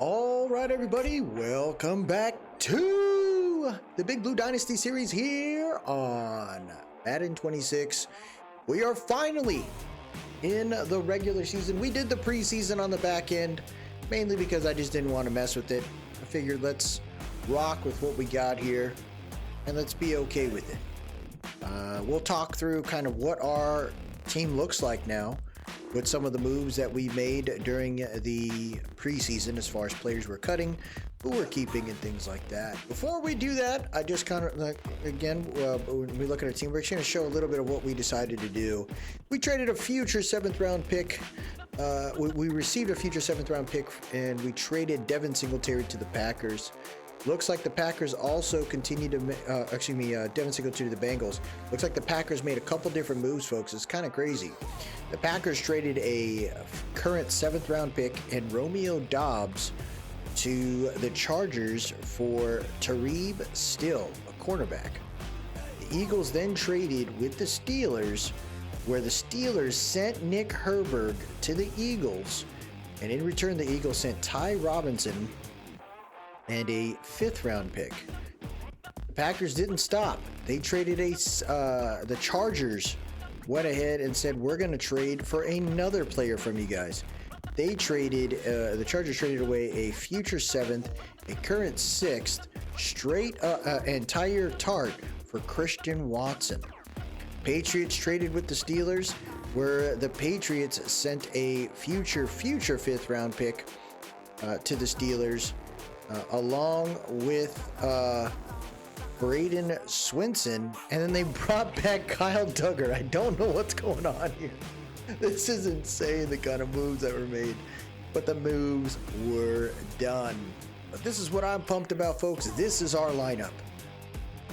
All right, everybody, welcome back to the Big Blue Dynasty series here on Madden 26. We are finally in the regular season. We did the preseason on the back end, mainly because I just didn't want to mess with it. I figured let's rock with what we got here and let's be okay with it. We'll talk through kind of what our team looks like now with some of the moves that we made during the preseason as far as players we're cutting, who we're keeping, and things like that. Before we do that, I just kind of, when we look at our team, we're just going to show a little bit of what we decided to do. We traded a future 7th round pick. We received a future 7th round pick, and we traded Devin Singletary to the Packers. Looks like the Packers also continue to, Devin Singletary to the Bengals. Looks like the Packers made a couple different moves, folks. It's kind of crazy. The Packers traded a current 7th round pick and Romeo Doubs to the Chargers for Tarib Still, a cornerback. The Eagles then traded with the Steelers, where the Steelers sent Nick Herbert to the Eagles, and in return the Eagles sent Ty Robinson and a 5th round pick. The Packers didn't stop. They traded the Chargers went ahead and said, we're going to trade for another player from you guys. They traded, the Chargers traded away a future 7th, a current 6th, and Tyler Tart for Christian Watson. Patriots traded with the Steelers, where the Patriots sent a future 5th round pick to the Steelers, along with Braden Swinson, and then they brought back Kyle Duggar. I don't know what's going on here. This is insane, the kind of moves that were made, but the moves were done. But this is what I'm pumped about, folks. This is our lineup.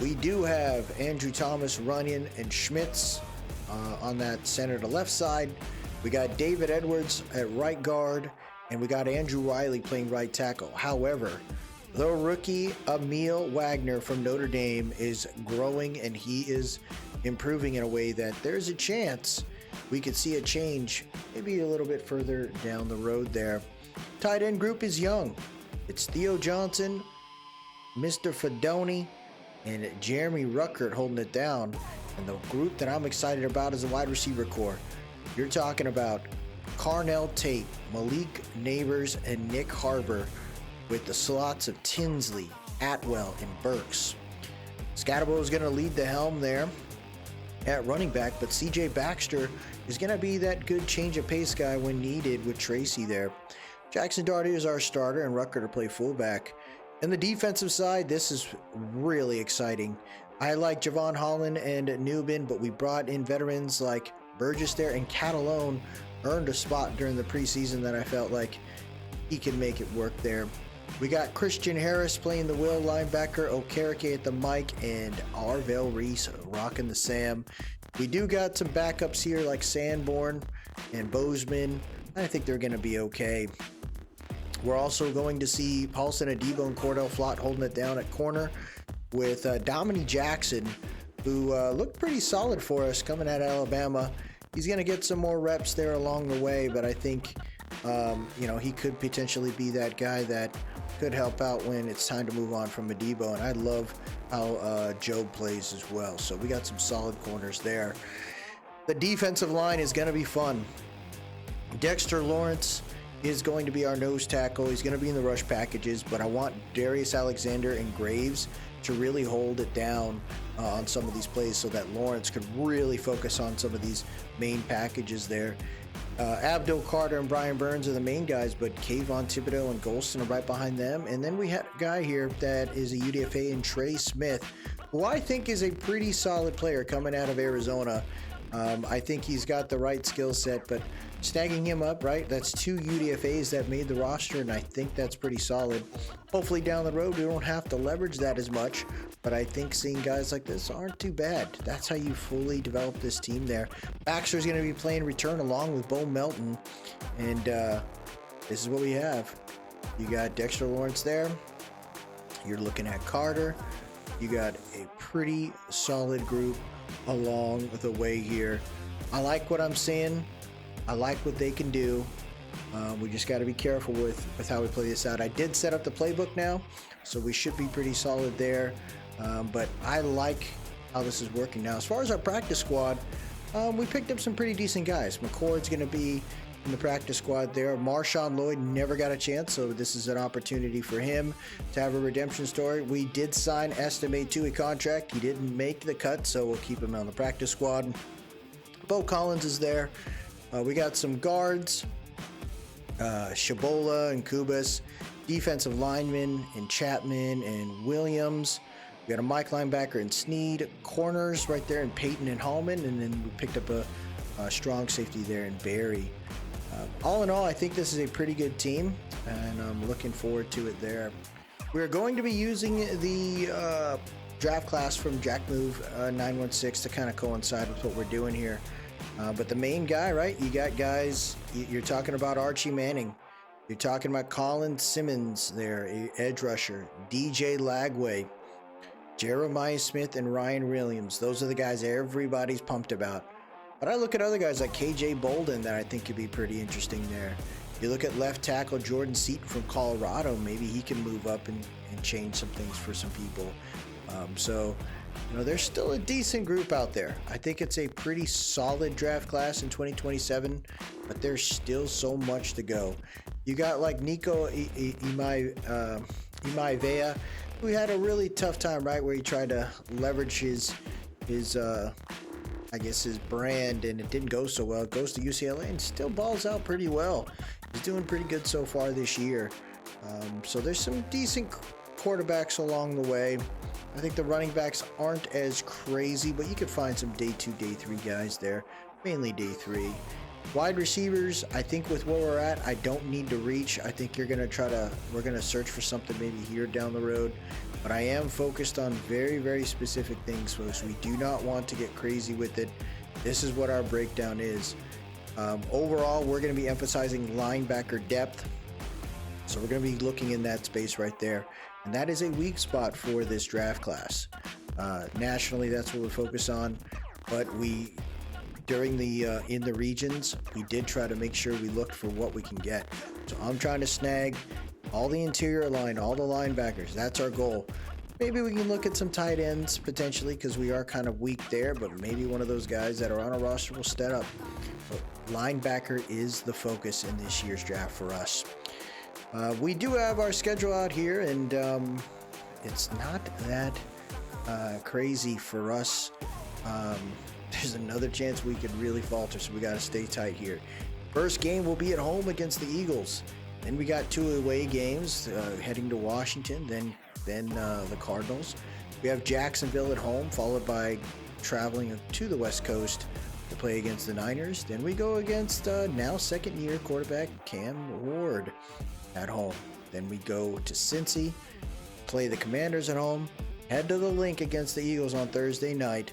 We do have Andrew Thomas, Runyon, and Schmitz on that center to left side. We got David Edwards at right guard, and we got Andrew Riley playing right tackle. However, the rookie Emil Wagner from Notre Dame is growing, and he is improving in a way that there's a chance we could see a change maybe a little bit further down the road there. Tight end group is young. It's Theo Johnson, Mr. Fedoni, and Jeremy Ruckert holding it down. And the group that I'm excited about is the wide receiver core. You're talking about Carnell Tate, Malik Neighbors, and Nick Harbor, with the slots of Tinsley, Atwell, and Burks. Scatterbo is going to lead the helm there at running back, but CJ Baxter is going to be that good change of pace guy when needed with Tracy there. Jackson Darty is our starter, and Rucker to play fullback. And the defensive side, this is really exciting. I like Javon Holland and Newbin, but we brought in veterans like Burgess there, and Catalone earned a spot during the preseason that I felt like he can make it work there. We got Christian Harris playing the will linebacker, Okereke at the mic, and Arvell Reese rocking the Sam. We do got some backups here like Sanborn and Bozeman. I think they're going to be okay. We're also going to see Paulson Adebo and Cordell Flott holding it down at corner with Dominique Jackson, who looked pretty solid for us coming out of Alabama. He's going to get some more reps there along the way, but I think he could potentially be that guy that could help out when it's time to move on from Adebo. And I love how Job plays as well. So we got some solid corners there. The defensive line is going to be fun. Dexter Lawrence is going to be our nose tackle. He's going to be in the rush packages, but I want Darius Alexander and Graves to really hold it down on some of these plays so that Lawrence could really focus on some of these main packages there. Abdul Carter and Brian Burns are the main guys, but Kayvon Thibodeau and Golston are right behind them. And then we have a guy here that is a UDFA in Trey Smith, who I think is a pretty solid player coming out of Arizona. I think he's got the right skill set, but snagging him up, right? That's 2 UDFAs that made the roster, and I think that's pretty solid. Hopefully down the road we don't have to leverage that as much, but I think seeing guys like this aren't too bad. That's how you fully develop this team there. Baxter's going to be playing return along with Bo Melton, and this is what we have. You got Dexter Lawrence there. You're looking at Carter. You got a pretty solid group along the way here. I like what I'm seeing. I like what they can do. We just got to be careful with how we play this out. I did set up the playbook now, so we should be pretty solid there. But I like how this is working now. As far as our practice squad, we picked up some pretty decent guys. McCord's going to be in the practice squad there. Marshawn Lloyd never got a chance, so this is an opportunity for him to have a redemption story. We did sign Estimate to a contract. He didn't make the cut, so we'll keep him on the practice squad. Bo Collins is there. We got some guards, Shabola and Kubas, defensive linemen and Chapman and Williams. We got a Mike linebacker in Sneed, corners right there in Peyton and Hallman, and then we picked up a strong safety there in Barry. All in all, I think this is a pretty good team, and I'm looking forward to it there. We're going to be using the draft class from Jack Move 916 to kind of coincide with what we're doing here. But the main guy, right? You got guys, you're talking about Archie Manning. You're talking about Colin Simmons there, edge rusher. DJ Lagway, Jeremiah Smith, and Ryan Williams. Those are the guys everybody's pumped about. But I look at other guys like KJ Bolden that I think could be pretty interesting there. You look at left tackle Jordan Seaton from Colorado. Maybe he can move up and change some things for some people. So, you know, there's still a decent group out there. I think it's a pretty solid draft class in 2027, but there's still so much to go. You got like Nico Imaivea, who had a really tough time, right, where he tried to leverage his I guess his brand, and it didn't go so well. Goes to UCLA and still balls out pretty well. He's doing pretty good so far this year. So there's some decent quarterbacks along the way. I think the running backs aren't as crazy, but you could find some day 2, day 3 guys there, mainly day 3. Wide receivers, I think with where we're at, I don't need to reach. I think we're going to search for something maybe here down the road. But I am focused on very, very specific things, folks. We do not want to get crazy with it. This is what our breakdown is. Overall, we're going to be emphasizing linebacker depth. So we're going to be looking in that space right there. And that is a weak spot for this draft class. Nationally, that's what we focus on. But during the in the regions, we did try to make sure we looked for what we can get. So I'm trying to snag all the interior line, all the linebackers. That's our goal. Maybe we can look at some tight ends potentially, because we are kind of weak there, but maybe one of those guys that are on a roster will step up. But linebacker is the focus in this year's draft for us. We do have our schedule out here, and it's not that crazy for us. There's another chance we could really falter, so we got to stay tight here. First game will be at home against the Eagles. Then we got 2 away games, heading to Washington, then the Cardinals. We have Jacksonville at home, followed by traveling to the West Coast to play against the Niners. Then we go against now second-year quarterback Cam Ward at home. Then we go to Cincy, play the Commanders at home, head to the Link against the Eagles on Thursday night,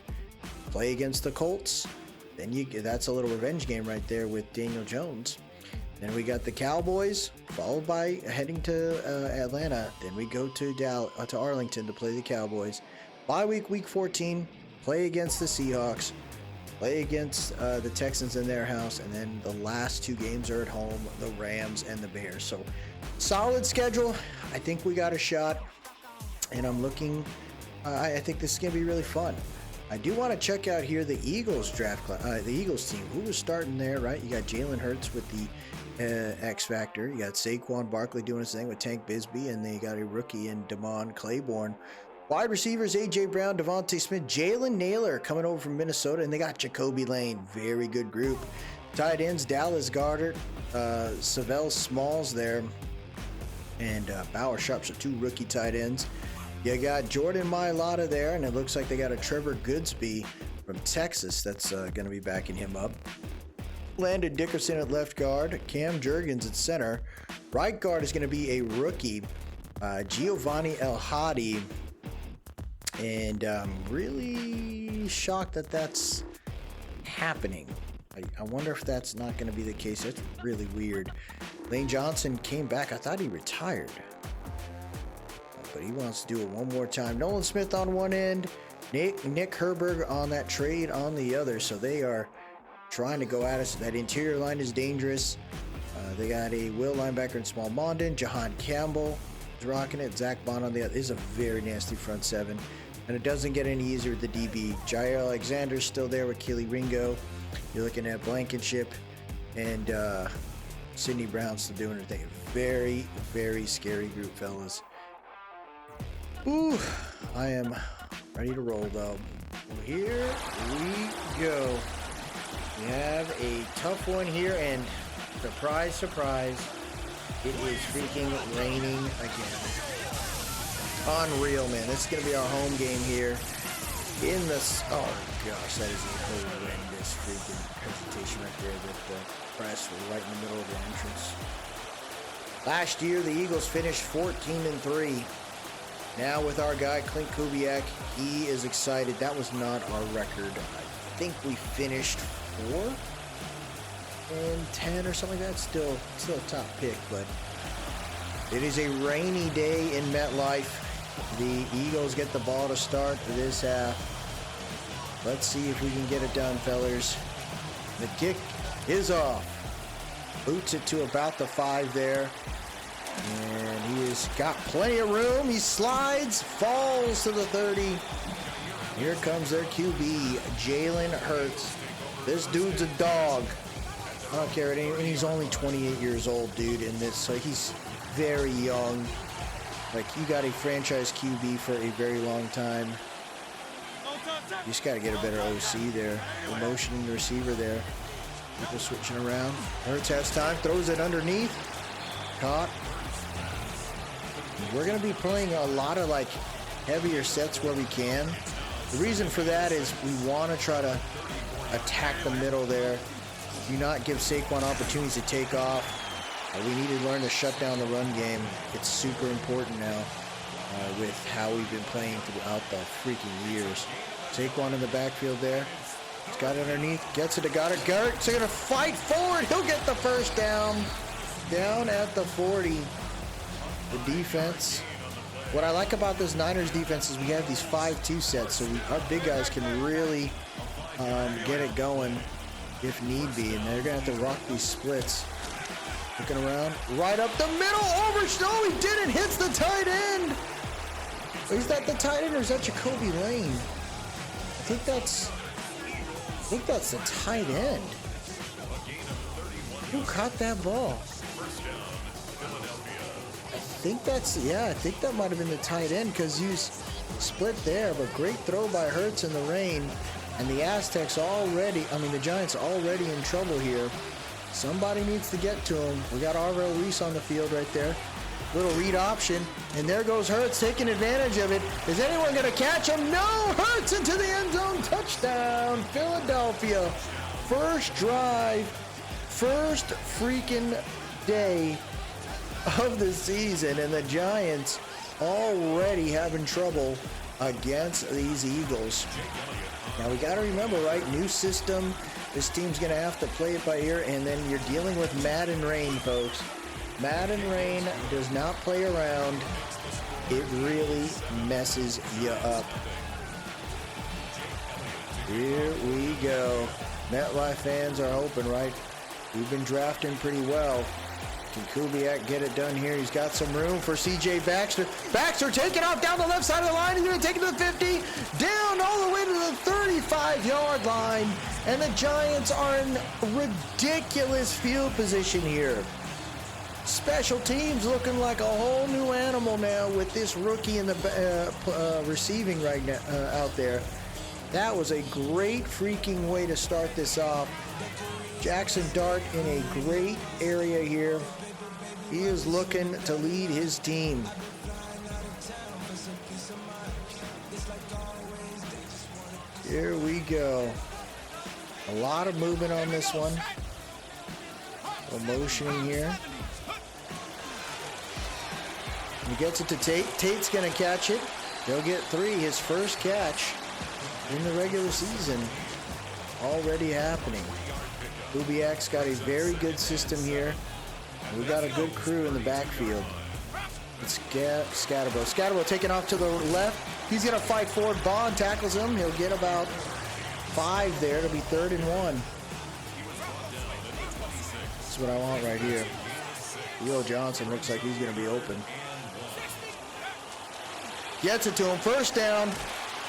play against the Colts. Then that's a little revenge game right there with Daniel Jones. Then we got the Cowboys, followed by heading to Atlanta. Then we go to Arlington to play the Cowboys. Bye week, week 14, play against the Seahawks, play against the Texans in their house, and then the last 2 games are at home, the Rams and the Bears. So solid schedule. I think we got a shot, and I'm looking. I think this is going to be really fun. I do want to check out here the Eagles draft class, the Eagles team. Who was starting there, right? You got Jalen Hurts with the X Factor. You got Saquon Barkley doing his thing with Tank Bigsby, and they got a rookie in Damon Claiborne. Wide receivers, A.J. Brown, Devontae Smith, Jalen Naylor coming over from Minnesota, and they got Jacoby Lane. Very good group. Tight ends, Dallas Goedert, Savell Smalls there, and Bauer Sharp, so 2 rookie tight ends. You got Jordan Mailata there, and it looks like they got a Trevor Goodsby from Texas that's going to be backing him up. Landon Dickerson at left guard, Cam Jurgens at center. Right guard is going to be a rookie, Giovanni El Hadi. And I'm really shocked that that's happening. I wonder if that's not going to be the case. That's really weird. Lane Johnson came back. I thought he retired, but he wants to do it one more time. Nolan Smith on one end, Nick Herberg on that trade on the other. So they are trying to go at us. That interior line is dangerous. They got a Will linebacker in small Mondin. Jahan Campbell is rocking it. Zach Bond on the other. This is a very nasty front seven. And it doesn't get any easier with the DB. Jair Alexander's still there with Keely Ringo. You're looking at Blankenship and Sidney Brown still doing her thing. Very, very scary group, fellas. Ooh, I am ready to roll, though. Well, here we go. We have a tough one here, and surprise, surprise, it is freaking raining again. Unreal, man. This is going to be our home game here in this. Oh, gosh, that is a horrendous freaking presentation right there with the press right in the middle of the entrance. Last year, the Eagles finished 14-3. Now with our guy, Klint Kubiak, he is excited. That was not our record. I think we finished 4-10 or something like that. Still a top pick, but it is a rainy day in MetLife. The Eagles get the ball to start this half. Let's see if we can get it done, fellers. The kick is off. Boots it to about the 5 there. And he has got plenty of room. He slides, falls to the 30. Here comes their QB, Jalen Hurts. This dude's a dog. I don't care. And he's only 28 years old, dude, in this. So he's very young. Like, you got a franchise QB for a very long time. You just got to get a better OC there. The motioning the receiver there. People switching around. Hurts has time. Throws it underneath. Caught. We're going to be playing a lot of, like, heavier sets where we can. The reason for that is we want to try to attack the middle there. Do not give Saquon opportunities to take off. We need to learn to shut down the run game. It's super important now with how we've been playing throughout the freaking years. Saquon in the backfield there. He's got it underneath. Gets it to Goddard. Goddard's going to fight forward. He'll get the first down. Down at the 40. The defense. What I like about this Niners defense is we have these 5-2 sets, so our big guys can really get it going if need be. And they're going to have to rock these splits. Looking around, right up the middle, over, no, he didn't, hits the tight end. Is that the tight end or is that Jacoby Lane? I think that's the tight end. Who caught that ball? I think that might have been the tight end because you split there, but great throw by Hurts in the rain. And the the Giants already in trouble here. Somebody needs to get to him. We got Arvell Reese on the field right there. Little read option. And there goes Hurts taking advantage of it. Is anyone going to catch him? No! Hurts into the end zone. Touchdown, Philadelphia. First drive. First freaking day of the season. And the Giants already having trouble against these Eagles. Now we got to remember, right? New system. This team's going to have to play it by ear, and then you're dealing with Madden rain, folks. Madden rain does not play around. It really messes you up. Here we go. MetLife fans are hoping, right? We've been drafting pretty well. Can Kubiak get it done here? He's got some room for C.J. Baxter. Baxter taking off down the left side of the line. He's going to take it to the 50. Down all the way to the 35-yard line. And the Giants are in ridiculous field position here. Special teams looking like a whole new animal now with this rookie in the receiving right now out there. That was a great freaking way to start this off. Jackson Dart in a great area here. He is looking to lead his team. Here we go. A lot of movement on this one. A motioning here. He gets it to Tate. Tate's going to catch it. He'll get 3. His first catch in the regular season already happening. Kubiak's got a very good system here. We got a good crew in the backfield. It's Scatterbo. Scatterbo taking off to the left. He's going to fight forward. Bond tackles him. He'll get about 5 there. It'll be 3rd and 1. is what I want right here. Leo Johnson looks like he's going to be open. Gets it to him. First down.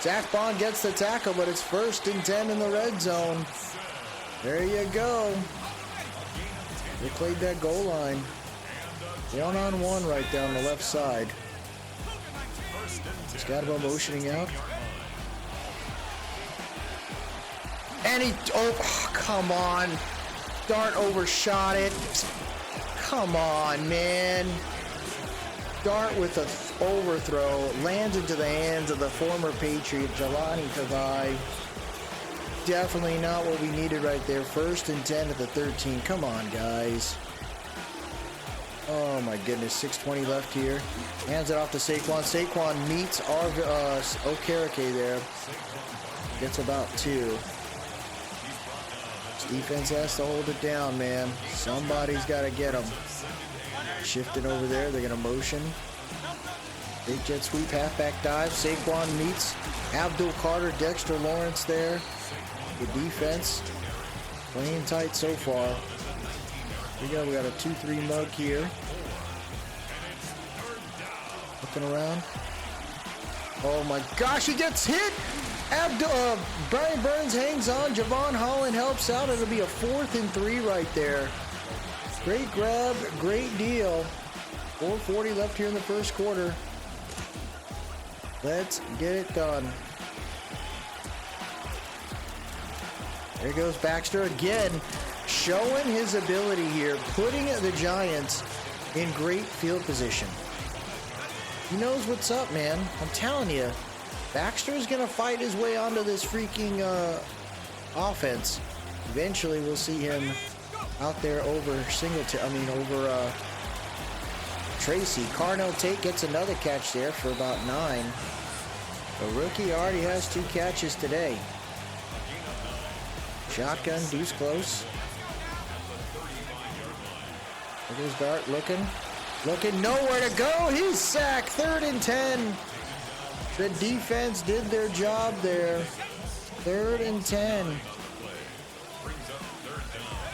Zach Bond gets the tackle, but it's 1st and 10 in the red zone. There you go. They played that goal line. 1-on-1 right down the left side. Scatterbo motioning out. And he, oh, come on. Dart overshot it. Come on, man. Dart with an overthrow lands into the hands of the former Patriot, Jelani Tavai. Definitely not what we needed right there. 1st and 10 at the 13. Come on, guys. Oh, my goodness. 6:20 left here. Hands it off to Saquon. Saquon meets Okereke there. Gets about 2. This defense has to hold it down, man. Somebody's got to get them. Shifting over there. They're going to motion. Big jet sweep, halfback dive. Saquon meets Abdul Carter, Dexter Lawrence there. The defense playing tight so far. Here we go. We got a 2-3 mug here. Looking around. Oh my gosh, he gets hit. Brian Burns hangs on. Javon Holland helps out. It'll be a 4th and 3 right there. Great grab, great deal. 4:40 left here in the first quarter. Let's get it done. There goes Baxter again, showing his ability here, putting the Giants in great field position. He knows what's up, man. I'm telling you, Baxter's going to fight his way onto this freaking offense. Eventually, we'll see him out there over over Tracy. Carnell Tate gets another catch there for about 9. The rookie already has 2 catches today. Shotgun, deuce close. There goes Dart looking nowhere to go. He's sacked. 3rd and 10. The defense did their job there. 3rd and 10.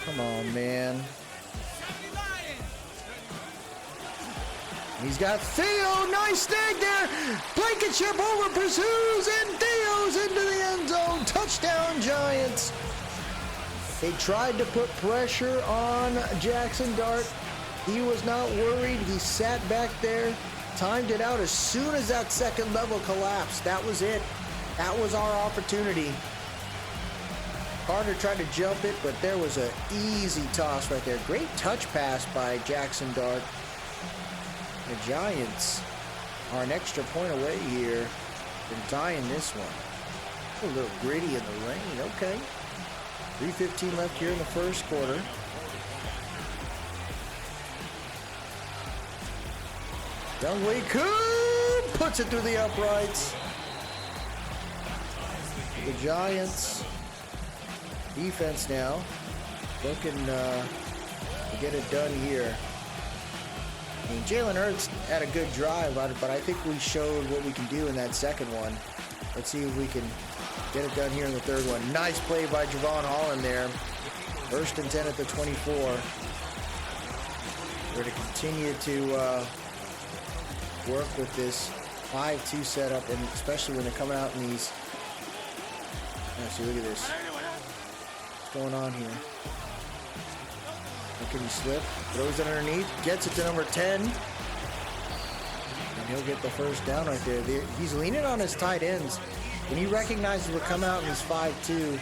Come on, man. He's got Theo. Nice dig there. Blankenship over pursues, and Theo's into the end zone. Touchdown, Giants. They tried to put pressure on Jackson Dart. He was not worried. He sat back there, timed it out as soon as that second level collapsed. That was it. That was our opportunity. Carter tried to jump it, but there was an easy toss right there. Great touch pass by Jackson Dart. The Giants are an extra point away here from tying this one. A little gritty in the rain. Okay. 3:15 left here in the first quarter. Youngway Koo puts it through the uprights. The Giants defense now looking to get it done here. I mean, Jalen Hurts had a good drive, but I think we showed what we can do in that second one. Let's see if we can get it done here in the third one. Nice play by Javon Holland there. 1st and 10 at the 24. We're to continue to work with this 5-2 setup, and especially when they're coming out in these. Let's see, look at this. What's going on here? How can he slip? Throws it underneath, gets it to number 10. And he'll get the first down right there. He's leaning on his tight ends. When he recognizes we're coming out in these 5-2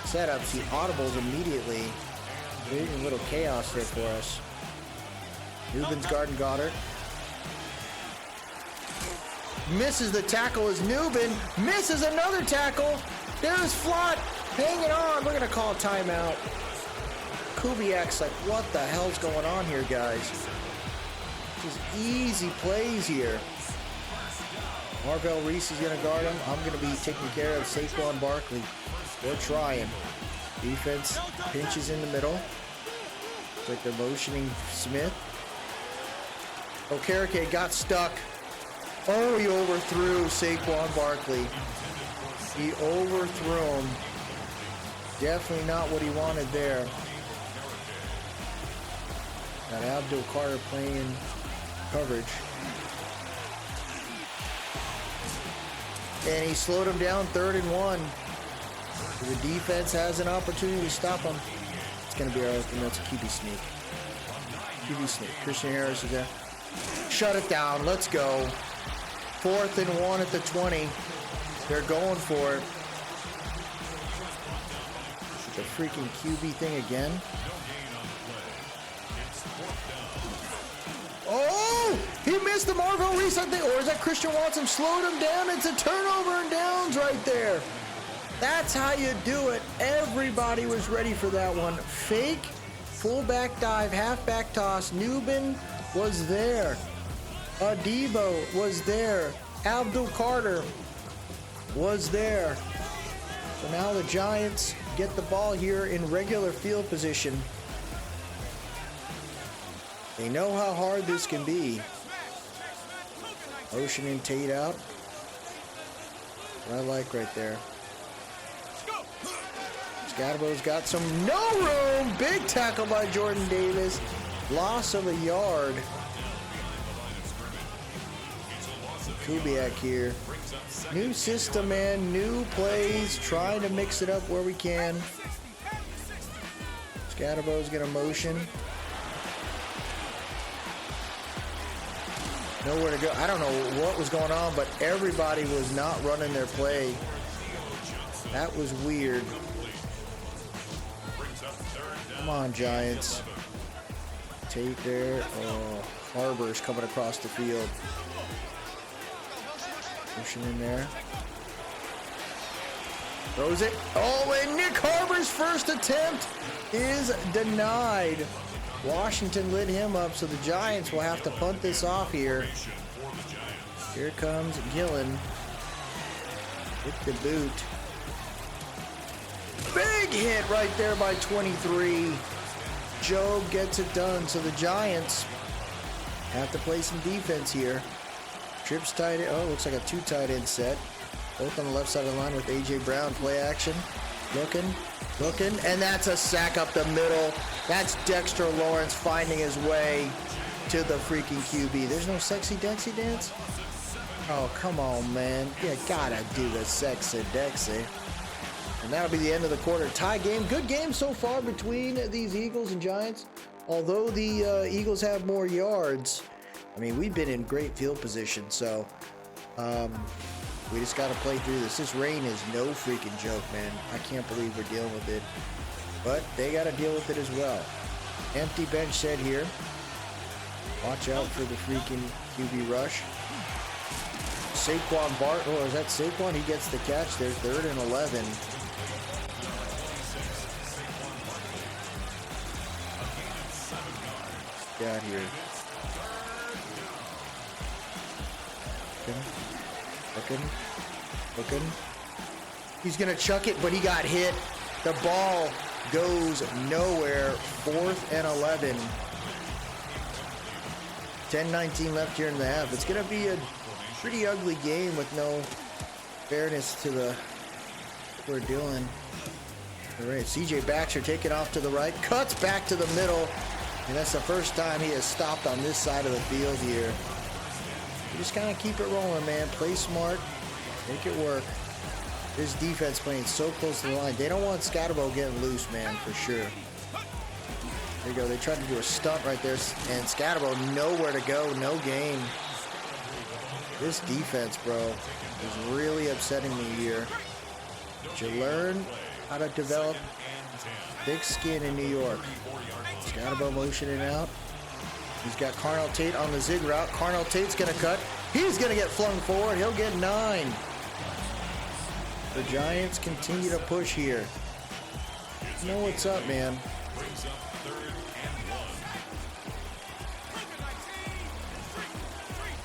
setups, he audibles immediately. There's a little chaos there for us. Nubin's guarding Goddard. Misses the tackle as Nubin misses another tackle. There's Flott hanging on. We're going to call a timeout. Kubiak's like, what the hell's going on here, guys? Just easy plays here. Marvell Reese is going to guard him. I'm going to be taking care of Saquon Barkley. We're trying. Defense pinches in the middle. It's like they're motioning Smith. Okereke got stuck. Oh, he overthrew Saquon Barkley. He overthrew him. Definitely not what he wanted there. Got Abdul Carter playing coverage. And he slowed him down 3rd and 1. The defense has an opportunity to stop him. It's going to be our open. That's a QB sneak. QB sneak. Christian Harris is there. Shut it down. Let's go. 4th and 1 at the 20. They're going for it. The freaking QB thing again. Oh! He missed the Marvell Reese, I think. Or is that Christian Watson? Slowed him down. It's a turnover and downs right there. That's how you do it. Everybody was ready for that one. Fake, fullback dive, halfback toss. Newbin was there. Adebo was there. Abdul Carter was there. So now the Giants get the ball here in regular field position. They know how hard this can be. Ocean and Tate out. What I like right there. Scadabo's got some no room. Big tackle by Jordan Davis. Loss of a yard. Kubiak here. New system, man. New plays. Trying to mix it up where we can. Scadabo's gonna motion. Nowhere to go. I don't know what was going on, but everybody was not running their play. That was weird. Come on, Giants. Tate there. Oh, Harbor's coming across the field. Pushing in there. Throws it. Oh, and Nick Harbor's first attempt is denied. Washington lit him up, so the Giants will have to punt this off here. Here comes Gillen with the boot. Big hit right there by 23. Job gets it done, so the Giants have to play some defense here. Trips tight end. Oh, looks like a 2 tight end set. Both on the left side of the line with A.J. Brown. Play action. Looking, and that's a sack up the middle. That's Dexter Lawrence finding his way to the freaking QB. There's no sexy Dexy dance? Oh, come on, man. You gotta do the sexy Dexy. And that'll be the end of the quarter. Tie game. Good game so far between these Eagles and Giants. Although the Eagles have more yards, I mean, we've been in great field position, so we just got to play through this. This rain is no freaking joke, man. I can't believe we're dealing with it. But they got to deal with it as well. Empty bench set here. Watch out for the freaking QB rush. Saquon Bart. Oh, is that Saquon? He gets the catch there. 3rd and 11. Got here. Looking. He's going to chuck it, but he got hit. The ball goes nowhere. 4th and 11. 10-19 left here in the half. It's going to be a pretty ugly game with no fairness to the what we're doing. All right, C.J. Baxter taking off to the right. Cuts back to the middle. And that's the first time he has stopped on this side of the field here. You just kind of keep it rolling, man. Play smart. Make it work. This defense playing so close to the line. They don't want Scadabo getting loose, man, for sure. There you go. They tried to do a stunt right there. And Scadabo nowhere to go. No game. This defense, bro, is really upsetting me here. But you learn how to develop thick skin in New York. Scadabo motioning out. He's got Carnell Tate on the zig route. Carnell Tate's going to cut. He's going to get flung forward. He'll get 9. The Giants continue to push here. You know what's up, man.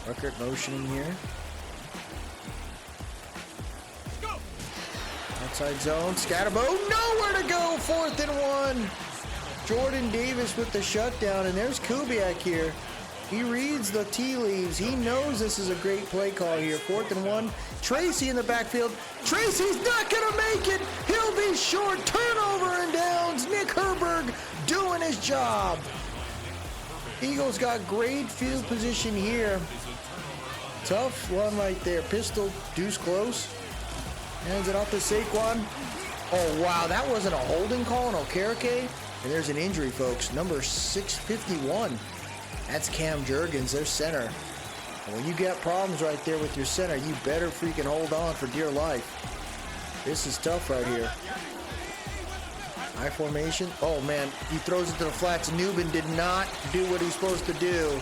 Ruckert motioning here. Outside zone. Scadabo, nowhere to go. 4th and 1. Jordan Davis with the shutdown, and there's Kubiak here. He reads the tea leaves. He knows this is a great play call here. 4th and 1. Tracy in the backfield. Tracy's not going to make it. He'll be short. Turnover and downs. Nick Herberg doing his job. Eagles got great field position here. Tough one right there. Pistol, deuce close. Hands it off to Saquon. Oh, wow, that wasn't a holding call on Okereke. And there's an injury, folks. Number 651. That's Cam Jurgens, their center. And when you get problems right there with your center, you better freaking hold on for dear life. This is tough right here. High formation. Oh, man, he throws it to the flats. Newbin did not do what he's supposed to do.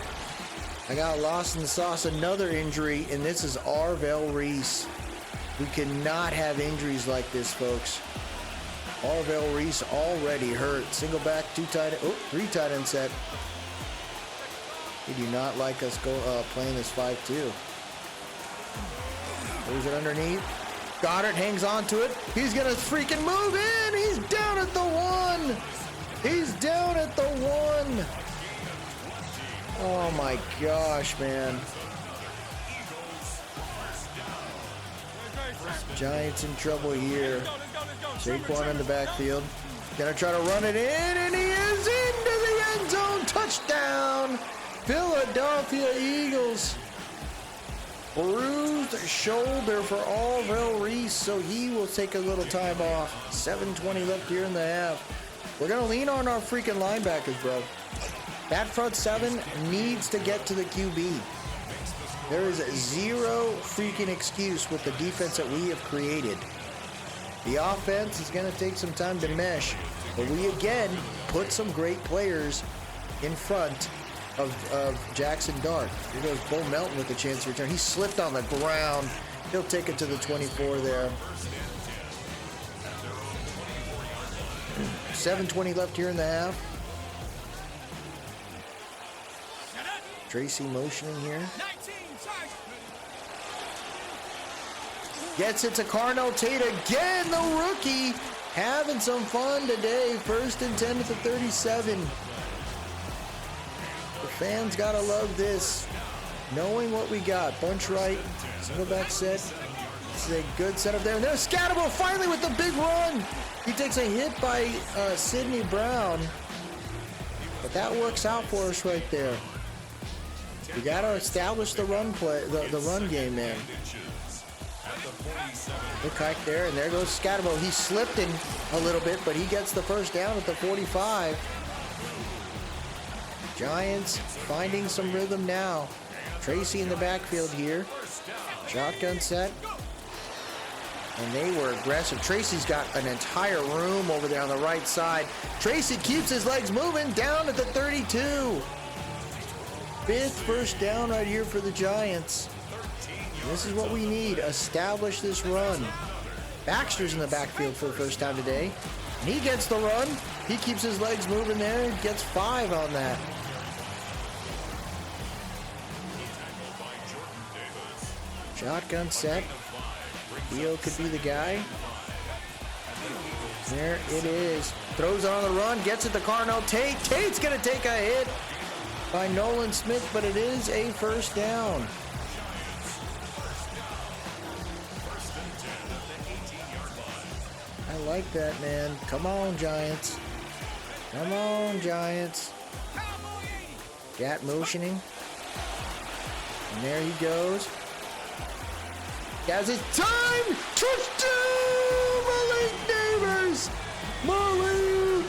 I got lost in the sauce. Another injury, and this is Arvell Reese. We cannot have injuries like this, folks. Arvell Reese already hurt. Single back, three tight end set. They do not like us playing this 5-2. Throws it underneath. Goddard hangs on to it. He's going to freaking move in. He's down at the 1. He's down at the 1. Oh, my gosh, man. Giants in trouble here. Saquon in the backfield. Gonna try to run it in, and he is into the end zone. Touchdown, Philadelphia Eagles. Bruised shoulder for Arvell Reese, so he will take a little time off. 7:20 left here in the half. We're gonna lean on our freaking linebackers, bro. That front seven needs to get to the QB. There is zero freaking excuse with the defense that we have created. The offense is going to take some time to mesh, but we again put some great players in front of Jackson Dart. Here goes Bull Melton with a chance to return. He slipped on the ground. He'll take it to the 24 there. 7:20 left here in the half. Tracy motioning here. Gets it to Carnell Tate again, the rookie. Having some fun today. 1st and 10 at the 37. The fans gotta love this. Knowing what we got. Bunch right. Single back set. This is a good setup there. And there's Scatterbo finally with the big run. He takes a hit by Sidney Brown. But that works out for us right there. We got to establish the run play, the run game, man. Look hike there, and there goes Scatterbo. He slipped in a little bit, but he gets the first down at the 45. Giants finding some rhythm now. Tracy in the backfield here. Shotgun set. And they were aggressive. Tracy's got an entire room over there on the right side. Tracy keeps his legs moving down at the 32. 5th first down right here for the Giants. This is what we need. Establish this run. Baxter's in the backfield for the first time today. And he gets the run. He keeps his legs moving there. Gets 5 on that. Shotgun set. Theo could be the guy. There it is. Throws on the run. Gets it to Carnell Tate. Tate's going to take a hit by Nolan Smith, but it is a first down. I like that, man. Come on, Giants. Come on, Giants. Gat motioning. And there he goes. Has his time. Touchdown, Malik Neighbors. Malik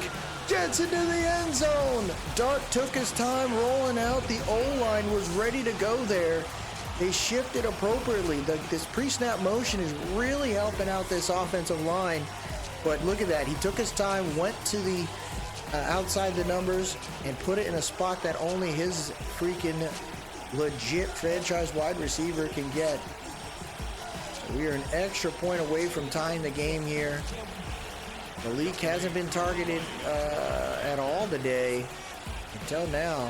gets into the end zone. Dart took his time rolling out. The O-line was ready to go there. They shifted appropriately. This pre-snap motion is really helping out this offensive line. But look at that. He took his time, went to the outside the numbers, and put it in a spot that only his freaking legit franchise wide receiver can get. We are an extra point away from tying the game here. Malik hasn't been targeted at all today until now.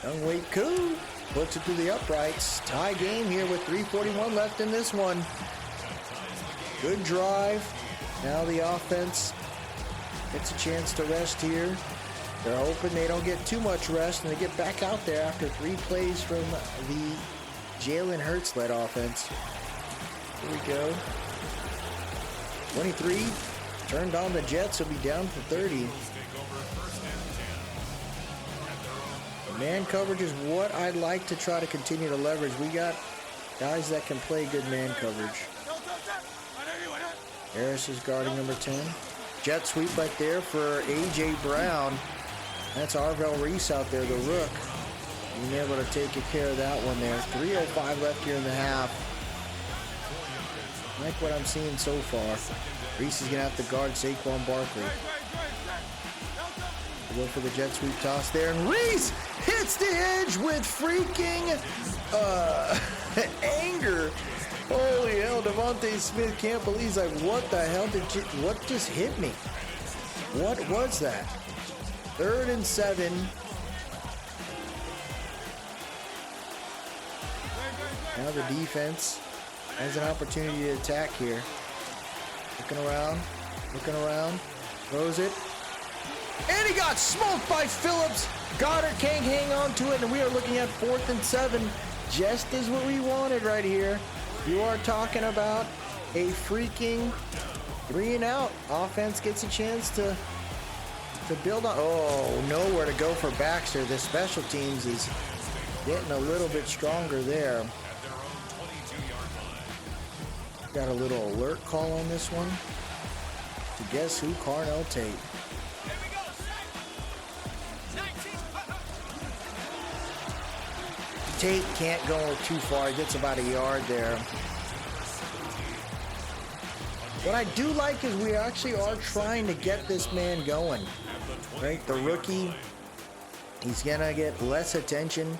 Youngwei Koo puts it through the uprights. Tie game here with 3:41 left in this one. Good drive. Now the offense gets a chance to rest here. They're hoping they don't get too much rest and they get back out there after 3 plays from the Jalen Hurts-led offense. Here we go. 23. Turned on the Jets. Will be down for 30. And Man coverage is what I'd like to try to continue to leverage. We got guys that can play good man coverage. Harris is guarding number 10. Jet sweep right there for A.J. Brown. That's Arvell Reese out there, the rook. Being able to take care of that one there. 3:05 left here in the half. I like what I'm seeing so far. Reese is going to have to guard Saquon Barkley. Go for the jet sweep toss there, and Reese hits the edge with freaking anger. Holy hell, Devontae Smith can't believe. He's like, what the hell what just hit me? What was that? 3rd and 7. Now the defense has an opportunity to attack here. Looking around, throws it. And he got smoked by Phillips. Goddard can't hang on to it, and we are looking at 4th and 7. Just as what we wanted right here. You are talking about a freaking 3-and-out. Offense gets a chance to build on. Oh, nowhere to go for Baxter. The special teams is getting a little bit stronger there. Got a little alert call on this one. To guess who? Carnell Tate. Tate can't go too far. He gets about a yard there. What I do like is we actually are trying to get this man going. Right? The rookie, he's going to get less attention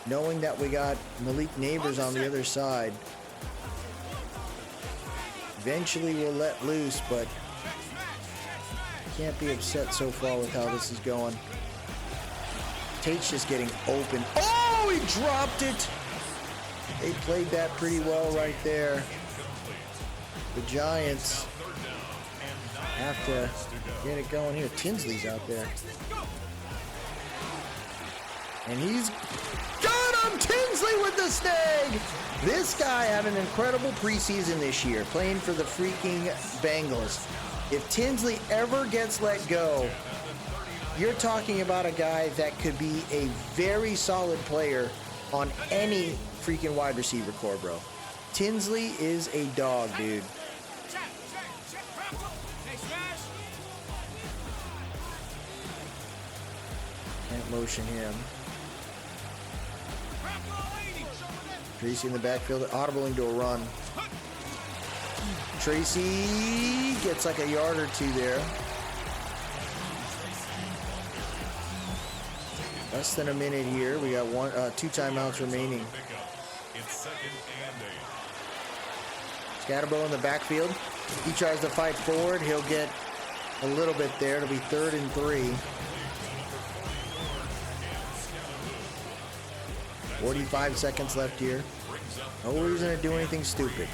knowing that we got Malik Neighbors on the other side. Eventually we'll let loose, but can't be upset so far with how this is going. Tate's just getting open. Oh, he dropped it. They played that pretty well right there. The Giants have to get it going here. Tinsley's out there. And he's got him! Tinsley with the snag! This guy had an incredible preseason this year, playing for the freaking Bengals. If Tinsley ever gets let go, you're talking about a guy that could be a very solid player on any freaking wide receiver core, bro. Tinsley is a dog, dude. Can't motion him. Tracy in the backfield, audibling to a run. Tracy gets like a yard or two there. Less than a minute here. We got 2 timeouts remaining. Scatterbo in the backfield. He tries to fight forward. He'll get a little bit there. It'll be 3rd and 3. 45 seconds left here. No reason to do anything stupid.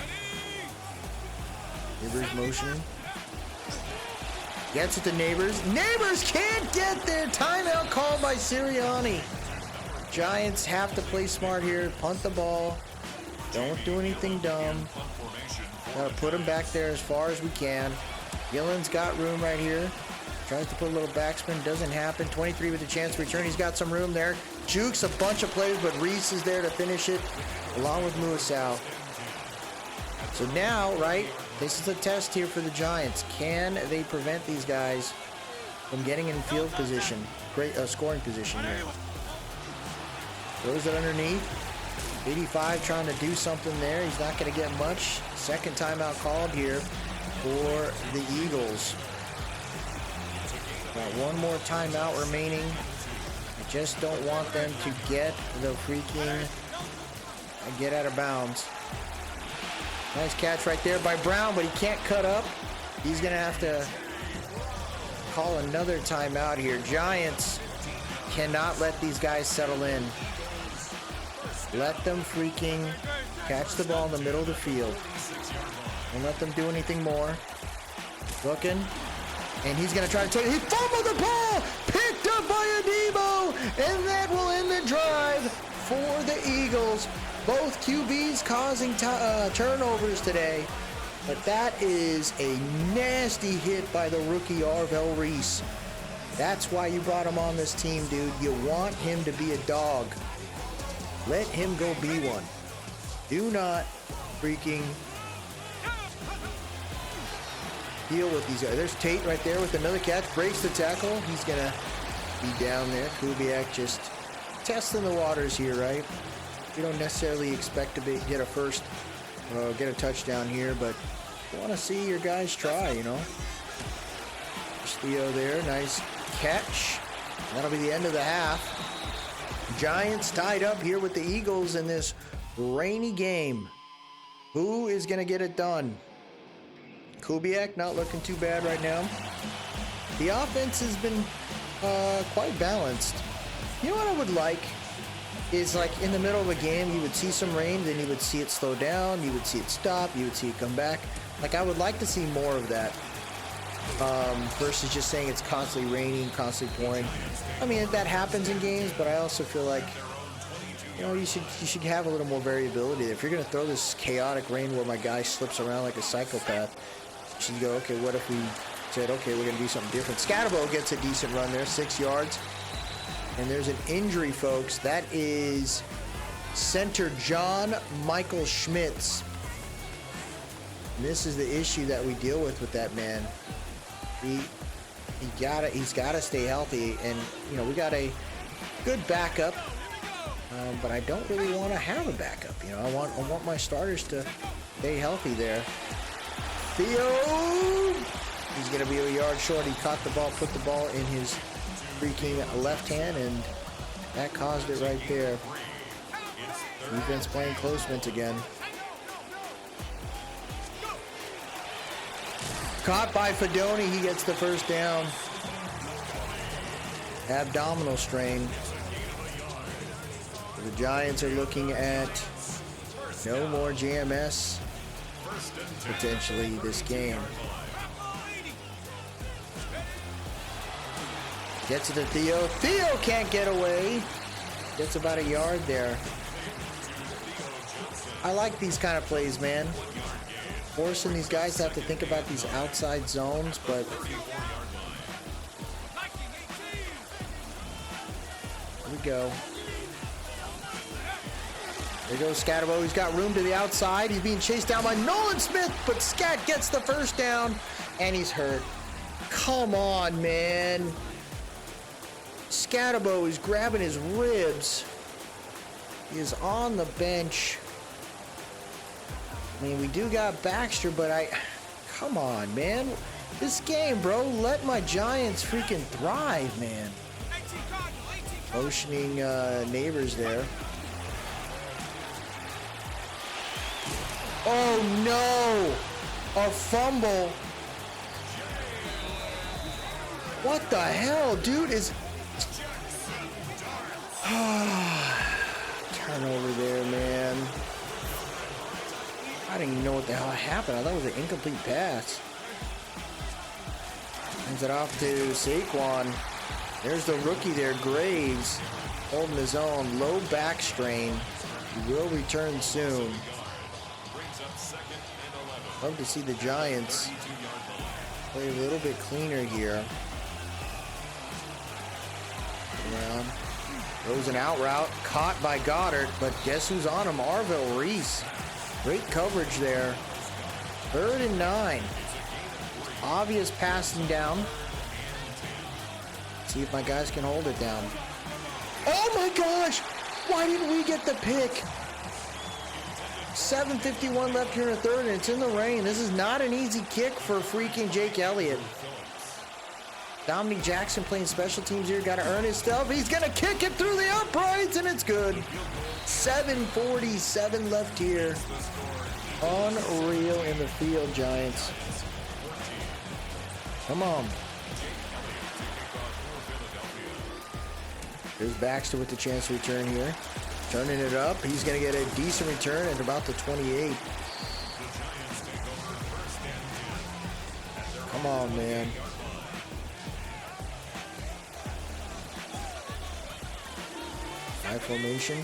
Neighbors motioning. Gets it to Neighbors. Neighbors can't get there. Timeout called by Sirianni. Giants have to play smart here. Punt the ball. Don't do anything dumb. Gotta put him back there as far as we can. Gillen's got room right here. Tries to put a little backspin. Doesn't happen. 23 with a chance to return. He's got some room there. Jukes a bunch of players, but Reese is there to finish it along with Muasau. So now, right, this is a test here for the Giants. Can they prevent these guys from getting in field position, great scoring position here? Throws it underneath. 85 trying to do something there. He's not going to get much. Second timeout called here for the Eagles. Got one more timeout remaining. I just don't want them to get the freaking get out of bounds. Nice catch right there by Brown, but he can't cut up. He's going to have to call another timeout here. Giants cannot let these guys settle in. Let them freaking catch the ball in the middle of the field. Don't let them do anything more. Looking. And he's going to try to take it. He fumbled the ball! Picked up by Adebo! And that will end the drive for the Eagles. Both QBs causing turnovers today. But that is a nasty hit by the rookie Arvell Reese. That's why you brought him on this team, dude. You want him to be a dog. Let him go be one. Do not freaking deal with these guys. There's Tate right there with another catch. Breaks the tackle. He's going to be down there. Kubiak just testing the waters here, right? You don't necessarily expect to get a first, get a touchdown here, but you want to see your guys try, you know. There's Theo there. Nice catch. That'll be the end of the half. Giants tied up here with the Eagles in this rainy game. Who is going to get it done? Kubiak not looking too bad right now. The offense has been quite balanced. You know what I would like is, like, in the middle of a game, you would see some rain, then you would see it slow down, you would see it stop, you would see it come back. Like, I would like to see more of that versus just saying it's constantly raining, constantly pouring. I mean, that happens in games, but I also feel like, you know, you should have a little more variability. If you're going to throw this chaotic rain where my guy slips around like a psychopath, you should go, okay, what if we said, okay, we're going to do something different. Scatterbo gets a decent run there, 6 yards. And there's an injury, folks. That is center John Michael Schmitz. And this is the issue that we deal with that man. He's gotta stay healthy, and you know, we got a good backup, but I don't really want to have a backup. You know, I want my starters to stay healthy there. Theo, he's gonna be a yard short. He caught the ball, put the ball in his freaking left hand, and that caused it right there. Defense playing close once again. Caught by Fedoni, he gets the first down. Abdominal strain. The Giants are looking at no more JMS potentially this game. Gets it to Theo. Theo can't get away. Gets about a yard there. I like these kind of plays, man. Forcing these guys to have to think about these outside zones, but here we go. There goes Scatterbo. He's got room to the outside. He's being chased down by Nolan Smith, but Scat gets the first down, and he's hurt. Come on, man. Scatterbo is grabbing his ribs. He is on the bench. I mean, we do got Baxter, but come on, man. This game, bro, let my Giants freaking thrive, man. Motioning Neighbors there. Oh, no. A fumble. What the hell, dude? Turnover there, man. I didn't even know what the hell happened. I thought it was an incomplete pass. Hands it off to Saquon. There's the rookie there, Graves, holding his own. Low back strain. He will return soon. Love to see the Giants play a little bit cleaner here. Around. Throws an out route. Caught by Goddard, but guess who's on him? Arville Reese. Great coverage there. 3rd and 9. Obvious passing down. See if my guys can hold it down. Oh my gosh! Why didn't we get the pick? 7:51 left here in the third, and it's in the rain. This is not an easy kick for freaking Jake Elliott. Dominic Jackson playing special teams here. Got to earn his stuff. He's going to kick it through the uprights, and it's good. 7:47 left here. Unreal in the field, Giants. Come on. There's Baxter with the chance to return here. Turning it up. He's going to get a decent return at about the 28. Come on, man. High formation.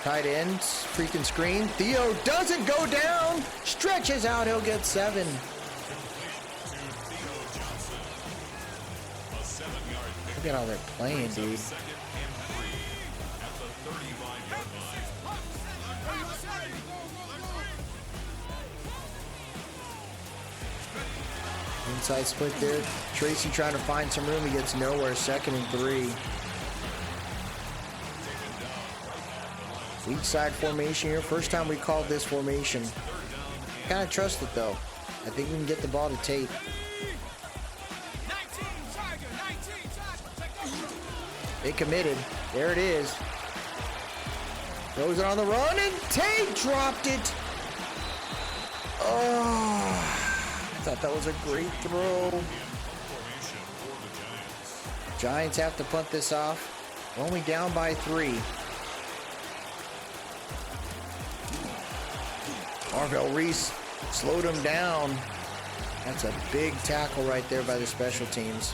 Tight ends, freaking screen. Theo doesn't go down. Stretches out. He'll get 7. Look at how they're playing, dude. Inside split there. Tracy trying to find some room. He gets nowhere. 2nd and 3. Weak side formation here. First time we called this formation. Kind of trust it though. I think we can get the ball to Tate. They committed. There it is. Throws it on the run and Tate dropped it. Oh, I thought that was a great throw. Giants have to punt this off. Only down by 3. Marvell Reese slowed him down. That's a big tackle right there by the special teams.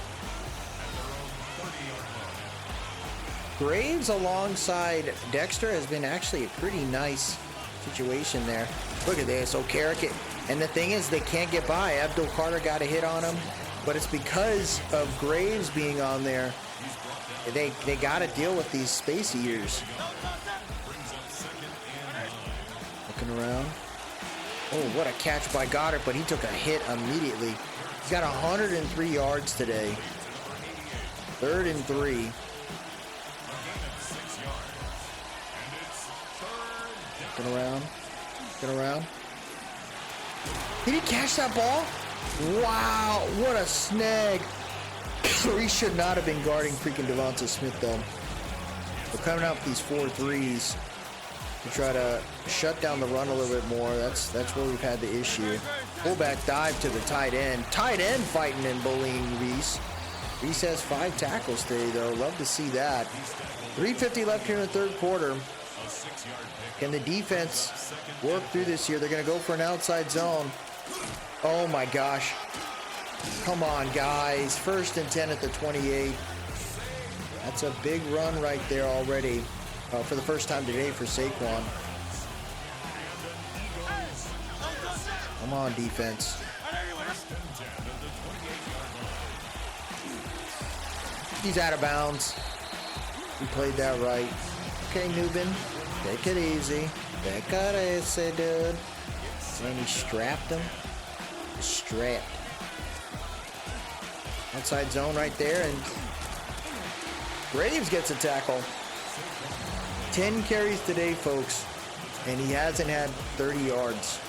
Graves alongside Dexter has been actually a pretty nice situation there. Look at this, O'Carrick. And the thing is, they can't get by. Abdul Carter got a hit on him, but it's because of Graves being on there. They got to deal with these space eaters. Looking around. Oh, what a catch by Goddard, but he took a hit immediately. He's got 103 yards today. 3rd and 3. Looking around. Looking around. Did he catch that ball? Wow, what a snag. He should not have been guarding freaking Devonta Smith, though. We're coming out with these 4-3s to try to shut down the run a little bit more. That's where we've had the issue. Fullback dive to the tight end. Tight end fighting and bullying Reese. Reese has 5 tackles today, though. Love to see that. 3:50 left here in the 3rd quarter. Can the defense work through this here? They're going to go for an outside zone. Oh, my gosh. Come on, guys. 1st and 10 at the 28. That's a big run right there already. For the first time today for Saquon. Come on, defense. He's out of bounds. He played that right. Okay, Nubin. Take it easy. Take it easy, dude. And he strapped him. Strapped. Outside zone right there, and Graves gets a tackle. 10 carries today, folks, and he hasn't had 30 yards.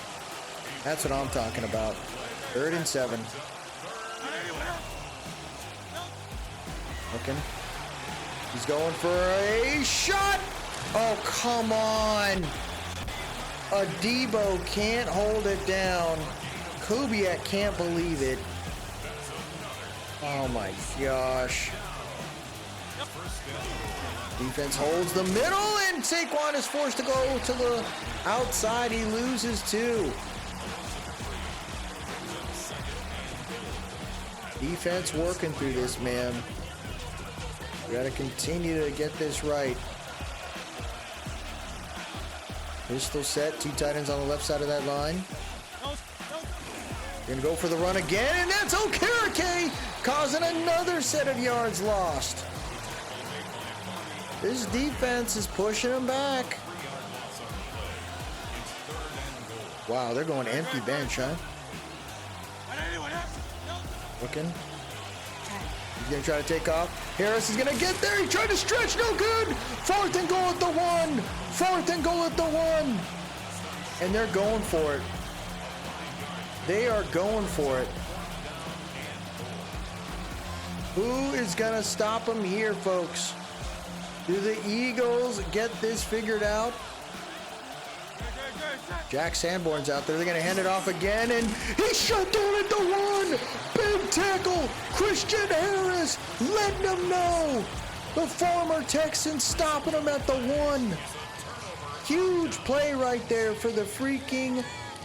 That's what I'm talking about. 3rd and 7. Looking. He's going for a shot. Oh, come on. Adebo can't hold it down. Kubiak can't believe it. Oh, my gosh. Defense holds the middle, and Saquon is forced to go to the outside. He loses 2. Defense working through this, man. We got to continue to get this right. Pistol set, 2 tight ends on the left side of that line. Gonna go for the run again, and that's Okereke, causing another set of yards lost. This defense is pushing him back. Wow, they're going empty bench, huh? Looking. He's going to try to take off. Harris is going to get there. He tried to stretch. No good. 4th and goal at the 1. 4th and goal at the 1. And they're going for it. They are going for it. Who is going to stop them here, folks? Do the Eagles get this figured out? Jack Sanborn's out there. They're going to hand it off again, and he's shut down at the 1. Big tackle. Christian Harris letting them know. The former Texan stopping him at the 1. Huge play right there for the freaking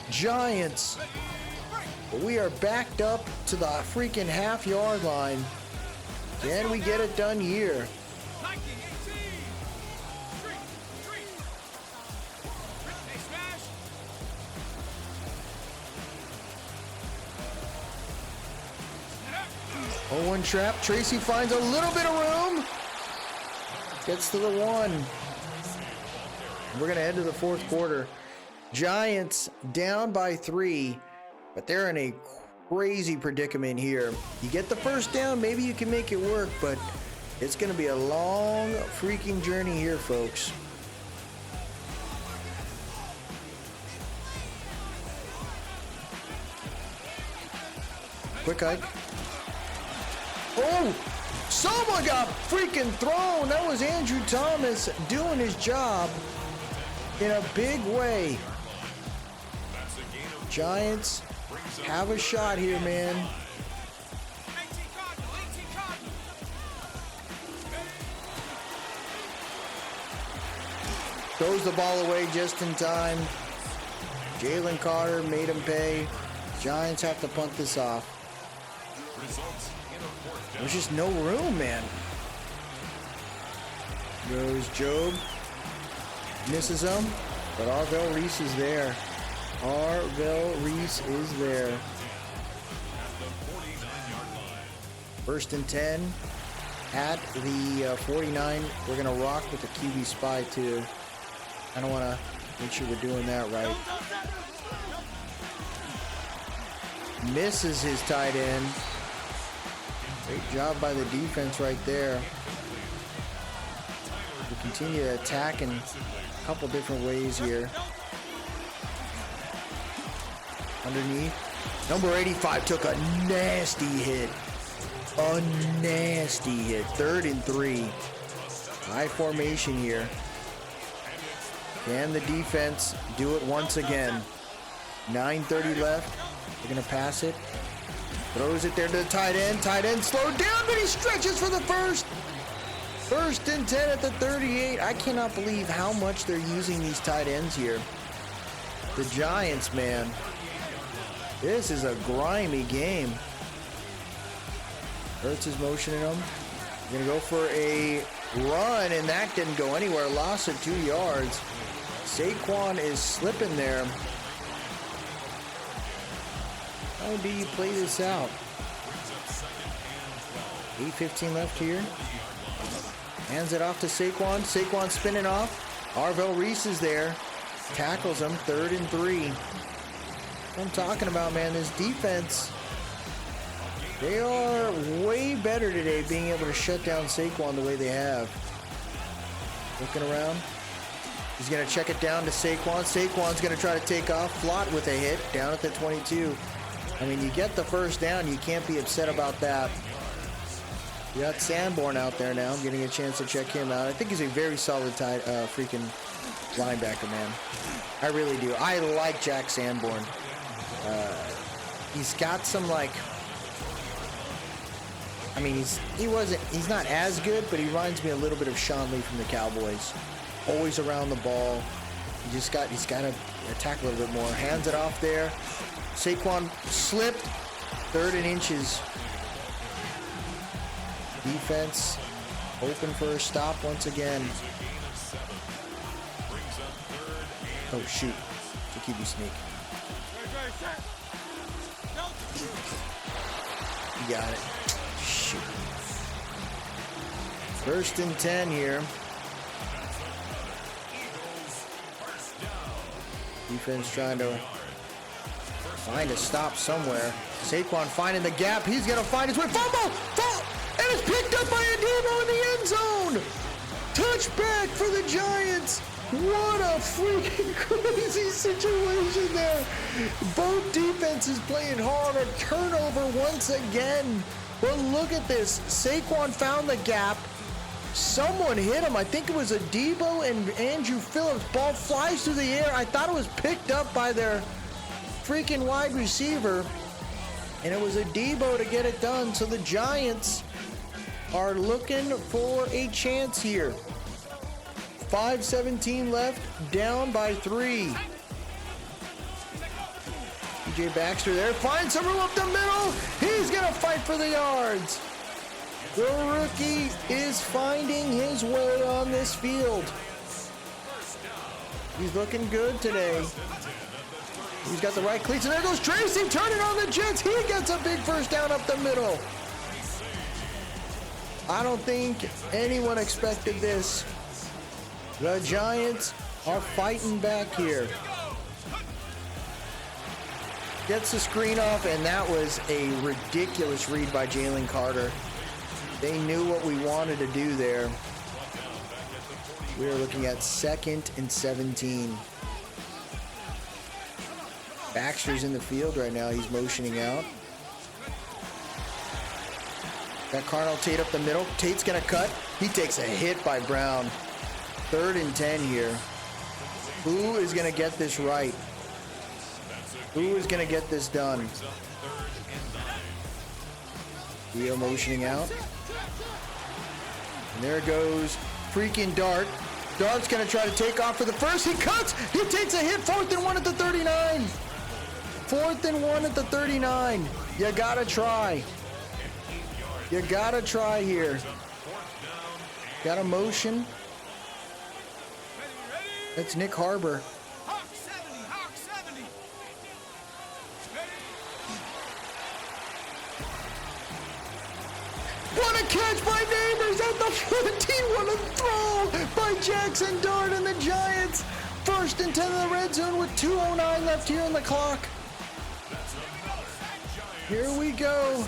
Giants. But we are backed up to the freaking half-yard line. Can we get it done here? 0-1 trap. Tracy finds a little bit of room. Gets to the 1. We're going to head to the fourth quarter. Giants down by 3, but they're in a crazy predicament here. You get the first down, maybe you can make it work, but it's going to be a long freaking journey here, folks. Quick hike. Oh, someone got freaking thrown. That was Andrew Thomas doing his job in a big way. Giants have a shot here, man. Throws the ball away just in time. Jalen Carter made him pay. Giants have to punt this off. There's just no room, man. Goes Job. Misses him. But Arvell Reese is there. Arvell Reese is there. 1st and 10 at the 49. We're going to rock with the QB spy, too. I don't want to make sure we're doing that right. Misses his tight end. Great job by the defense right there. We continue to attack in a couple different ways here. Underneath. Number 85 took a nasty hit. A nasty hit. 3rd and 3. High formation here. Can the defense do it once again? 9:30 left. They're going to pass it. Throws it there to the tight end. Tight end slowed down, but he stretches for the first. 1st and 10 at the 38. I cannot believe how much they're using these tight ends here. The Giants, man. This is a grimy game. Hurts is motioning them. They're going to go for a run, and that didn't go anywhere. Loss of 2 yards. Saquon is slipping there. How do you play this out? 8:15 left here. Hands it off to Saquon. Saquon spinning off. Arvell Reese is there. Tackles him. 3rd and 3. What I'm talking about, man, this defense. They are way better today being able to shut down Saquon the way they have. Looking around. He's going to check it down to Saquon. Saquon's going to try to take off. Flott with a hit down at the 22. I mean, you get the first down. You can't be upset about that. You got Sanborn out there now. I'm getting a chance to check him out. I think he's a very solid freaking linebacker, man. I really do. I like Jack Sanborn. He's got some, like... I mean, he's not as good, but he reminds me a little bit of Sean Lee from the Cowboys. Always around the ball. He's got to attack a little bit more. Hands it off there. Saquon slipped. 3rd and inches. Defense open for a stop once again. Oh, shoot. To keep you sneak. You got it. Shoot. 1st and 10 here. Defense trying to find a stop somewhere. Saquon finding the gap. He's going to find his way. Fumble! And it's picked up by Ademo in the end zone. Touchback for the Giants. What a freaking crazy situation there. Both defenses playing hard. A turnover once again. But look at this. Saquon found the gap. Someone hit him. I think it was Adebo and Andrew Phillips. Ball flies through the air. I thought it was picked up by their freaking wide receiver. And it was Adebo to get it done. So the Giants are looking for a chance here. 5:17 left, down by 3. DJ Baxter there, finds some room up the middle. He's going to fight for the yards. The rookie is finding his way on this field. He's looking good today. He's got the right cleats, and there goes Tracy turning on the Jets. He gets a big first down up the middle. I don't think anyone expected this. The Giants are fighting back here. Gets the screen off, and that was a ridiculous read by Jalen Carter. They knew what we wanted to do there. We are looking at 2nd and 17. Baxter's in the field right now. He's motioning out. Got Carnell Tate up the middle. Tate's going to cut. He takes a hit by Brown. 3rd and 10 here. Who is going to get this right? Who is going to get this done? Leo motioning out. And there goes freaking Dart. Dart's going to try to take off for the first. He cuts. He takes a hit. 4th and 1 at the 39. 4th and 1 at the 39. You got to try. You got to try here. Got a motion. That's Nick Harbor. What a catch by Neighbors at the 14. What a throw by Jackson Dart and the Giants. 1st and 10 in the red zone with 2:09 left here on the clock. Here we go.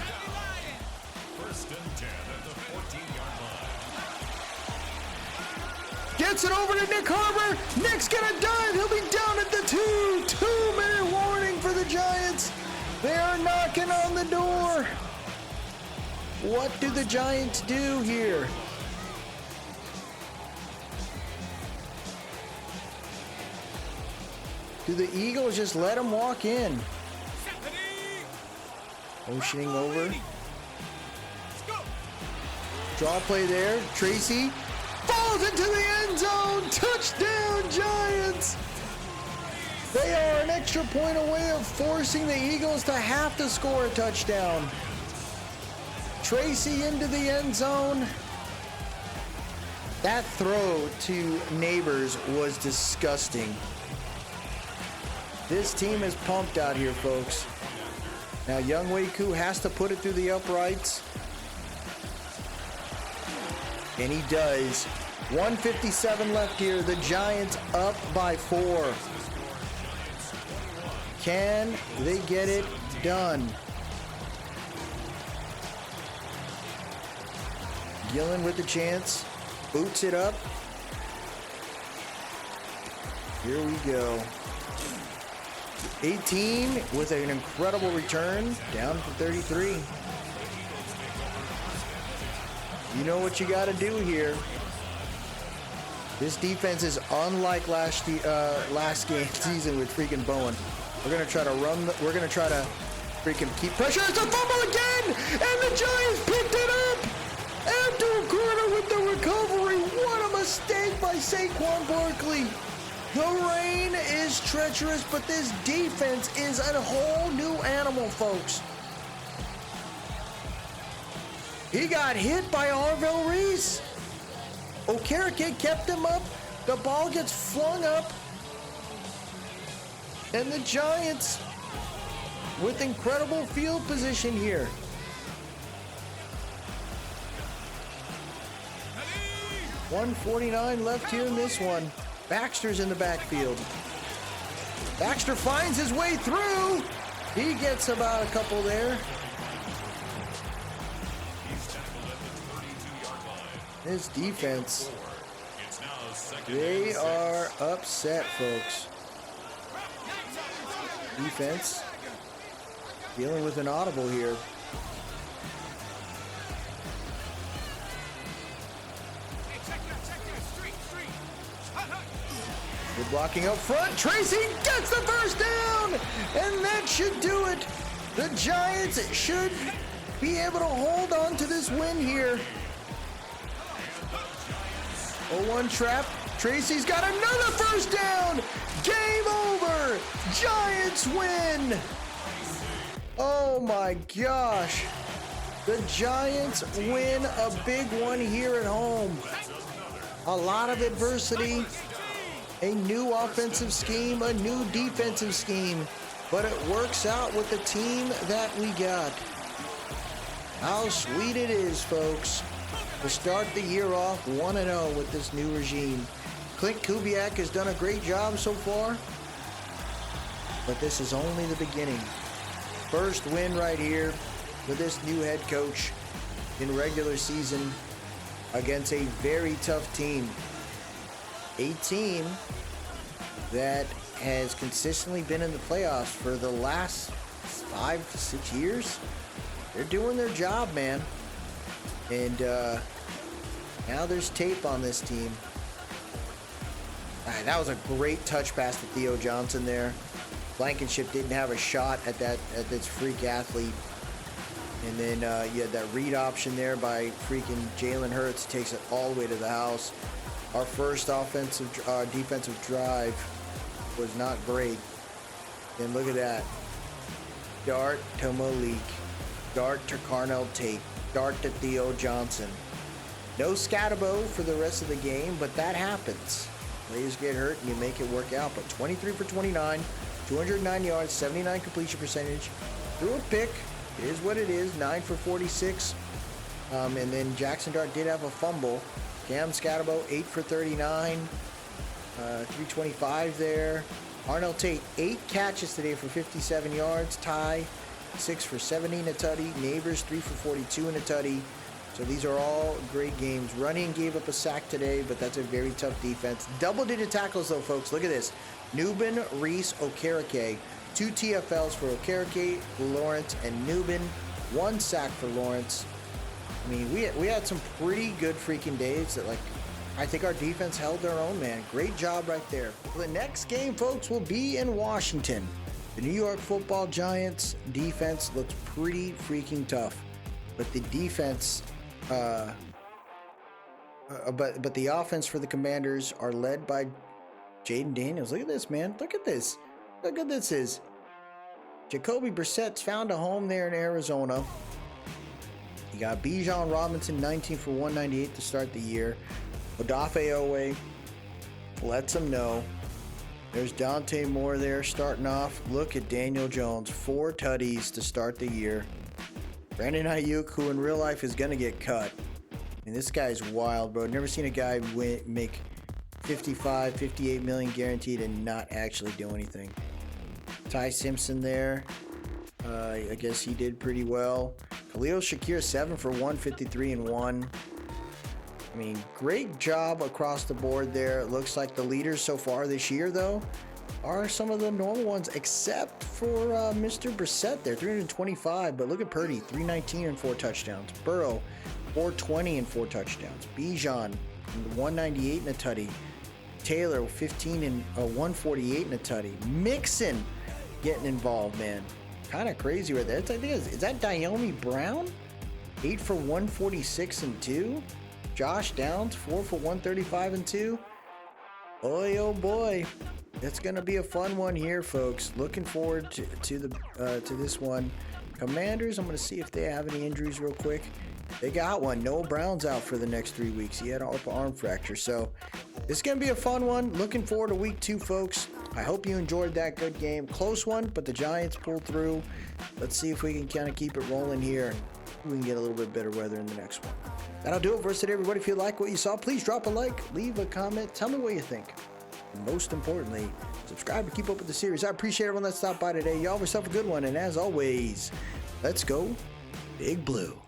Gets it over to Nick Harbor. Nick's gonna dive. He'll be down at the 2. 2-minute warning for the Giants. They are knocking on the door. What do the Giants do here? Do the Eagles just let him walk in? Motioning over. Draw play there. Tracy falls into the end zone. Touchdown, Giants. They are an extra point away of forcing the Eagles to have to score a touchdown. Tracy into the end zone. That throw to Neighbors was disgusting. This team is pumped out here, folks. Now, Young Wei Koo has to put it through the uprights. And he does. 1:57 left here. The Giants up by 4. Can they get it done? Gillen with the chance. Boots it up. Here we go. 18 with an incredible return. Down to 33. You know what you got to do here. This defense is unlike last game season with freaking Bowen. We're gonna try to run. We're gonna try to freaking keep pressure. It's a fumble again, and the Giants picked it up. Abdul Carter with the recovery. What a mistake by Saquon Barkley. The rain is treacherous, but this defense is a whole new animal, folks. He got hit by Arvell Reese. Okereke kept him up. The ball gets flung up. And the Giants with incredible field position here. .149 left here in this one. Baxter's in the backfield. Baxter finds his way through. He gets about a couple there. His defense, they are upset, folks. Defense dealing with an audible here. Good blocking up front. Tracy gets the first down, and that should do it. The Giants should be able to hold on to this win here. 0-1 trap. Tracy's got another first down. Game over. Giants win. Oh my gosh. The Giants win a big one here at home. A lot of adversity. A new offensive scheme, a new defensive scheme. But it works out with the team that we got. How sweet it is, folks. to start the year off 1-0 with this new regime. Klint Kubiak has done a great job so far, but this is only the beginning. First win right here with this new head coach in regular season against a very tough team. A team that has consistently been in the playoffs for the last 5 to 6 years. They're doing their job, man. And now there's tape on this team. That was a great touch pass to Theo Johnson there. Blankenship didn't have a shot at this freak athlete. And then you had that read option there by freaking Jalen Hurts. Takes it all the way to the house. Our first defensive drive was not great. And look at that. Dart to Malik. Dart to Carnell Tate. Dart to Theo Johnson. No Scatabo for the rest of the game, but that happens. Players get hurt and you make it work out. But 23 for 29, 209 yards, 79 completion percentage. Threw a pick. It is what it is. 9 for 46. And then Jackson Dart did have a fumble. Cam Scatabo, 8 for 39. 325 there. Arnell Tate, 8 catches today for 57 yards. Ty, 6 for 70 and a tutty. Neighbors, 3 for 42 and a tutty. So these are all great games. Running gave up a sack today, but that's a very tough defense. Double-digit tackles, though, folks. Look at this. Nubin, Reese, Okereke. 2 TFLs for Okereke, Lawrence, and Nubin. 1 sack for Lawrence. I mean, we had some pretty good freaking days that, like, I think our defense held their own, man. Great job right there. The next game, folks, will be in Washington. The New York Football Giants defense looks pretty freaking tough. But the defense, but the offense for the Commanders are led by Jaden Daniels. Look at this, man. Look at this. Look at this. Jacoby Brissett's found a home there in Arizona. You got Bijan Robinson, 19 for 198 to start the year. Odafe Owe lets him know. There's Dante Moore there starting off. Look at Daniel Jones, 4 tutties to start the year. Brandon Ayuk, who in real life is going to get cut. And this guy's wild, bro. Never seen a guy make 55, 58 million guaranteed and not actually do anything. Ty Simpson there. I guess he did pretty well. Khalil Shakir, 7 for 153 and 1. I mean, great job across the board there. It looks like the leaders so far this year, though, are some of the normal ones, except for Mr. Brissett there, 325. But look at Purdy, 319 and 4 touchdowns. Burrow, 420 and 4 touchdowns. Bijan, 198 and a tutty. Taylor, 15 and 148 and a tutty. Mixon getting involved, man. Kind of crazy right there. I think is that Diomi Brown? 8 for 146 and 2. Josh Downs, 4 for 135 and 2. Boy, oh boy. It's going to be a fun one here, folks. Looking forward to this one. Commanders, I'm going to see if they have any injuries real quick. They got one. Noah Brown's out for the next 3 weeks. He had an upper arm fracture. So it's going to be a fun one. Looking forward to week 2, folks. I hope you enjoyed that good game. Close one, but the Giants pulled through. Let's see if we can kind of keep it rolling here. We can get a little bit better weather in the next one. That'll do it for us today, everybody. If you like what you saw, please drop a like, leave a comment, tell me what you think. And most importantly, subscribe to keep up with the series. I appreciate everyone that stopped by today. Y'all have yourself a good one. And as always, let's go Big Blue.